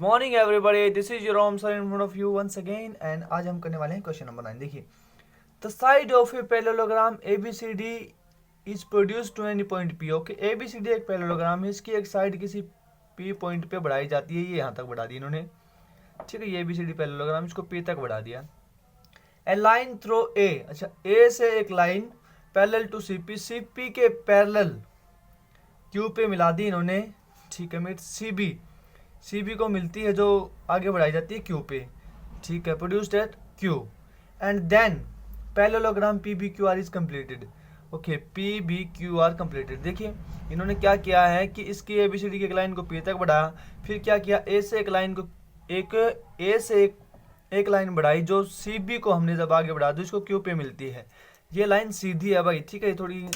Morning everybody, this is your sir in front of you once again and आज हम करने वाले हैं क्वेश्चन नंबर 9। देखिए, the side of a parallelogram ABCD is produce to any point P. Okay, ABCD एक parallelogram है, इसकी एक साइड किसी पी पॉइंट पे बढ़ाई जाती है। ये यहाँ तक बढ़ा दी इन्होंने, ठीक है। ये एबीसीडी पैरेललोग्राम, इसको पी तक बढ़ा दिया। ए लाइन थ्रो ए, अच्छा ए से एक line parallel to CP, CP के पैरेलल क्यू पे मिला दी इन्होंने, ठीक है। मिट सीबी को मिलती है जो आगे बढ़ाई जाती है क्यू पे, ठीक है। Produced at Q and then parallelogram P B Q R is completed. Okay, P B Q R completed. देखिए इन्होंने क्या किया है कि इसकी एबीसीडी की एक लाइन को पी तक बढ़ाया, फिर क्या किया, ए से एक लाइन को एक लाइन बढ़ाई जो सी बी को हमने जब आगे बढ़ा दी इसको क्यू पे मिलती है। ये लाइन सीधी है भाई, ठीक है। ये थोड़ी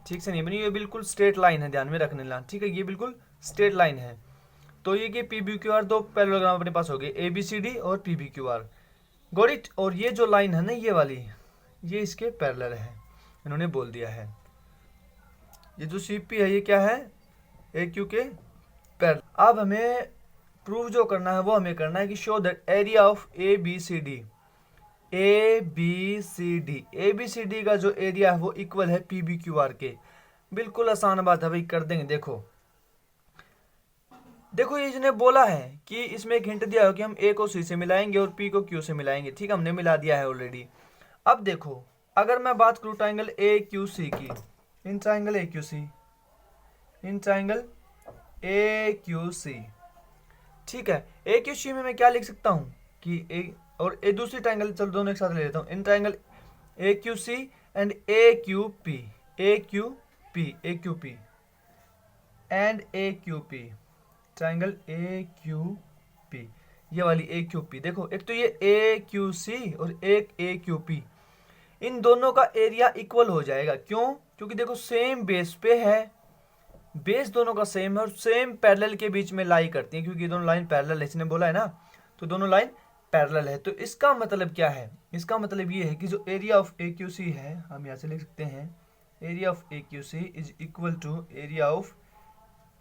ठीक से नहीं बनी, ये बिल्कुल स्ट्रेट लाइन है, ध्यान में रखने ला, ठीक है। ये बिल्कुल स्ट्रेट लाइन है। तो ये कि पी बी क्यू आर दो पैरेललोग्राम अपने पास हो गए, ए बी सी डी और P B Q R, got it. और ये जो लाइन है ना, ये वाली, ये इसके पैरेलल है, इन्होंने बोल दिया है। ये जो सी पी है ये क्या है, ए क्यू के पैरेलल। अब हमें प्रूव जो करना है वो हमें करना है कि show that area of A B C D का जो एरिया है वो इक्वल है पी बी क्यू आर के। बिल्कुल आसान बात है भाई, कर देंगे। देखो ये इसने बोला है कि इसमें एक हिंट दिया है कि हम ए को सी से मिलाएंगे और पी को क्यू से मिलाएंगे, ठीक है। हमने मिला दिया है ऑलरेडी। अब देखो, अगर मैं बात करूं ट्राइंगल ए क्यू सी की, इन ट्राइंगल ए क्यू सी, ठीक है। ए क्यू सी में मैं क्या लिख सकता हूं कि ए और ए दूसरी ट्राइंगल, चलो दोनों एक साथ ले लेता हूं। In triangle A Q C and A Q P and A Q P, triangle A Q P, ये वाली ए क्यू पी। देखो एक तो ये ए क्यू सी और एक ए क्यू पी, इन दोनों का एरिया इक्वल हो जाएगा। क्यों? क्योंकि देखो सेम बेस पे है, बेस दोनों का सेम है और सेम पैरेलल के बीच में लाई करती है, क्योंकि दोनों लाइन पैरेलल है, इसने बोला है ना, तो दोनों लाइन पैरेलल है। तो इसका मतलब क्या है, इसका मतलब ये है कि जो area of A Q C है, हम यहाँ से लिख सकते हैं area of A Q C is equal to area of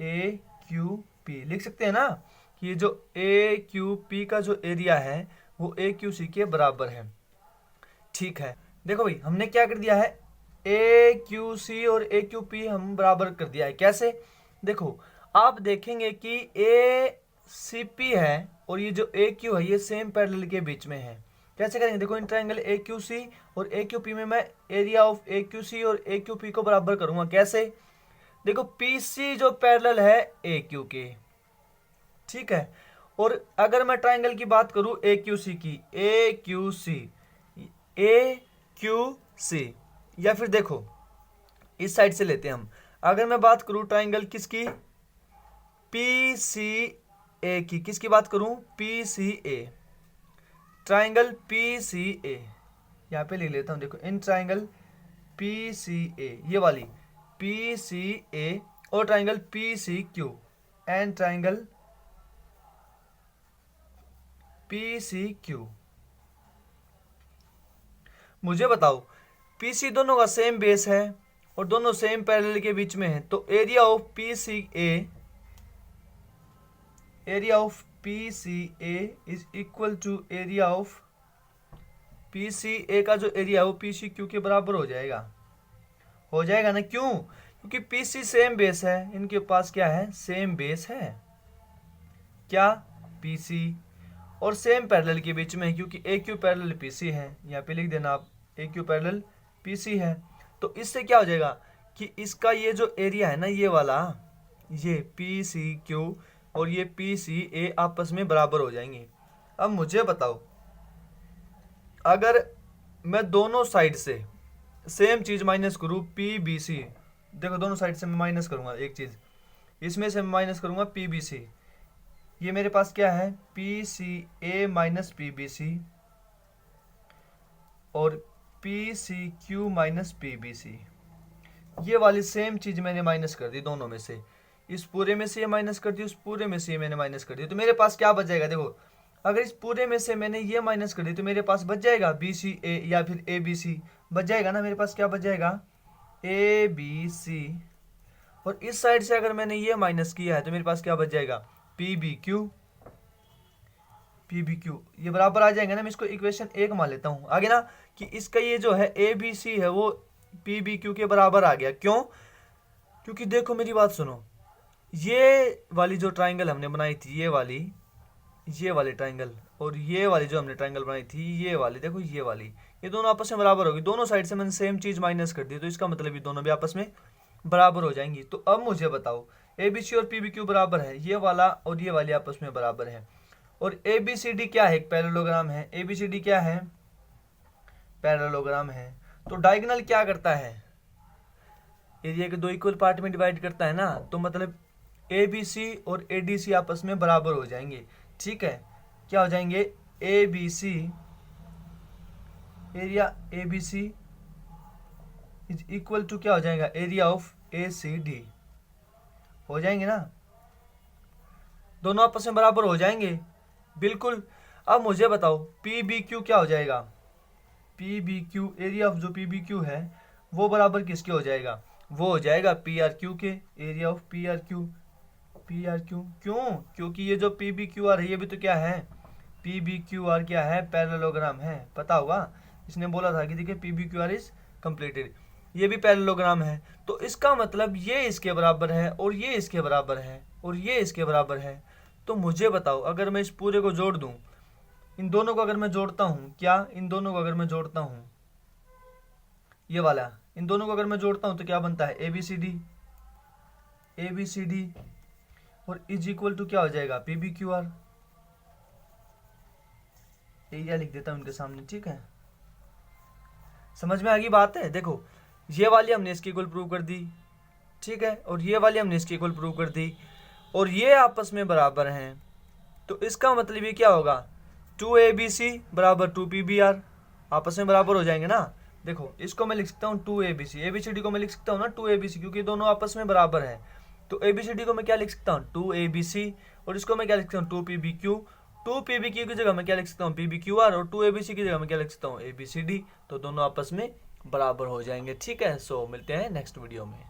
A Q P. लिख सकते हैं ना कि ये जो ए क्यू पी का जो एरिया है वो ए क्यू सी के बराबर है, ठीक है। देखो भाई हमने क्या कर दिया है, ए क्यू सी और ए क्यू पी हम बराबर कर दिया है। कैसे? देखो आप देखेंगे कि ए सी पी है और ये जो ए क्यू है ये सेम पैरेलल के बीच में है। कैसे करेंगे? देखो इन ट्राइंगल ए क्यू सी और ए क्यू पी में मैं area of A Q C और ए क्यू पी को बराबर करूंगा। कैसे? देखो पी सी जो पैरेलल है ए क्यू के, ठीक है। और अगर मैं ट्राइंगल की बात करूं ए क्यू सी की, ए क्यू सी, या फिर देखो इस साइड से लेते हैं हम। अगर मैं बात करूं ट्राइंगल किसकी, पी सी ए की, किसकी बात करूं, पी सी ए, ट्राइंगल पी सी ए, यहां पे ले लेता हूं। देखो इन ट्राइंगल पी सी ए, ये वाली पी सी ए और triangle P C Q and triangle P C Q. मुझे बताओ, पी सी दोनों का सेम बेस है और दोनों सेम पैरेलल के बीच में है, तो area of P C A is equal to area of P C A का जो एरिया है वो पी सी क्यू के बराबर हो जाएगा ना। क्यों? क्योंकि पी सी सेम बेस है, इनके पास क्या है, सेम बेस है, क्या, पी सी, और सेम पैरेलल के बीच में है क्योंकि ए क्यू पैरेलल पी सी है। यहाँ पे लिख देना आप, ए क्यू पैरेलल पी सी है। तो इससे क्या हो जाएगा कि इसका ये जो एरिया है ना, ये वाला, ये पी सी क्यू और ये पी सी ए आपस में बराबर हो जाएंगे। अब मुझे बताओ, अगर मैं दोनों साइड से सेम चीज माइनस करूँ, पी बी सी, देखो दोनों साइड से मैं माइनस करूंगा एक चीज, इसमें से मैं माइनस करूंगा पी बी सी, ये मेरे पास क्या है, P C A minus P B C और P C Q minus P B C. ये वाली सेम चीज मैंने माइनस कर दी दोनों में से, इस पूरे में से ये माइनस कर दी, उस पूरे में से ये मैंने माइनस कर दी, तो मेरे पास क्या बच जाएगा। देखो अगर इस पूरे में से मैंने ये माइनस कर दी तो मेरे पास बच जाएगा बी सी ए या फिर ए बी सी, बच जाएगा ना। मेरे पास क्या बच जाएगा, ए बी सी, और इस साइड से अगर मैंने ये माइनस किया है तो मेरे पास क्या बच जाएगा, P B Q. P B Q, ये बराबर आ जाएंगे ना। मैं इसको इक्वेशन 1 मान लेता हूँ, आगे ना कि इसका ये जो है ए बी सी है वो पी बी क्यू के बराबर आ गया। क्यों? क्योंकि देखो मेरी बात सुनो, ये वाली जो ट्राइंगल हमने बनाई थी, ये वाली ट्राइंगल, और ये वाली जो हमने ट्राइंगल बनाई थी, ये वाली देखो, ये दोनों आपस में बराबर होगी। दोनों साइड से मैंने सेम चीज माइनस कर दी, तो इसका मतलब ये दोनों भी आपस में बराबर हो जाएंगी। तो अब मुझे बताओ, ए बी सी और पी बी क्यू बराबर है, ये वाला और ये वाली आपस में बराबर है। और ए बी सी डी क्या है? एक पैरेललोग्राम है। ए बी सी डी क्या है? पैरेललोग्राम है। तो डायगोनल क्या करता है? एरिया के दो इक्वल पार्ट में डिवाइड करता है ना, तो मतलब ए बी सी और ए डी सी आपस में बराबर हो जाएंगे। ठीक है, क्या हो जाएंगे? A B C, area A B C is equal to क्या हो जाएगा? Area of A C D. हो जाएंगे ना, दोनों आपस में बराबर हो जाएंगे, बिल्कुल। अब मुझे बताओ पी बी क्यू क्या हो जाएगा? P B Q, area of जो पी बी क्यू है वो बराबर किसके हो जाएगा? वो हो जाएगा पी आर क्यू के, area of P R Q. P R Q क्यों? क्योंकि ये जो पी बी क्यू आर है ये भी तो क्या है? पी बी क्यू आर क्या है? पैरेललोग्राम है। पता होगा, इसने बोला था कि देखिए P B Q R is completed, ये भी पैरेललोग्राम है। तो इसका मतलब ये इसके बराबर है और ये इसके बराबर है और ये इसके बराबर है। तो मुझे बताओ, अगर मैं इस पूरे को जोड़ दूं, इन दोनों को अगर मैं जोड़ता हूं, क्या इन दोनों को अगर मैं जोड़ता हूं, ये वाला, इन दोनों को अगर मैं जोड़ता हूं तो क्या बनता है? A B C D, A B C D और इज इक्वल टू क्या हो जाएगा? P B Q R. Area लिख देता हूं इनके सामने, ठीक है। समझ में आ गई बात है? देखो, ये वाली हमने इसकी इक्वल प्रूव कर दी, ठीक है, और ये वाली हमने इसकी इक्वल प्रूव कर दी, और ये आपस में बराबर हैं। तो इसका मतलब ये क्या होगा? 2ABC बराबर 2PBR, आपस में बराबर हो जाएंगे ना। देखो, इसको मैं लिख सकता हूँ 2ABC, ABCD को मैं लिख सकता हूँ ना 2ABC, क्योंकि दोनों आपस में बराबर हैं। तो ABCD को मैं क्या लिख सकता हूँ? 2ABC, और इसको मैं क्या लिख सकता हूँ? 2PBQ। 2PBQ की जगह मैं क्या लिख सकता हूँ? PBQR, और 2ABC की जगह मैं क्या लिख सकता हूँ? ABCD। तो दोनों आपस में बराबर हो जाएंगे, ठीक है। सो मिलते हैं नेक्स्ट वीडियो में।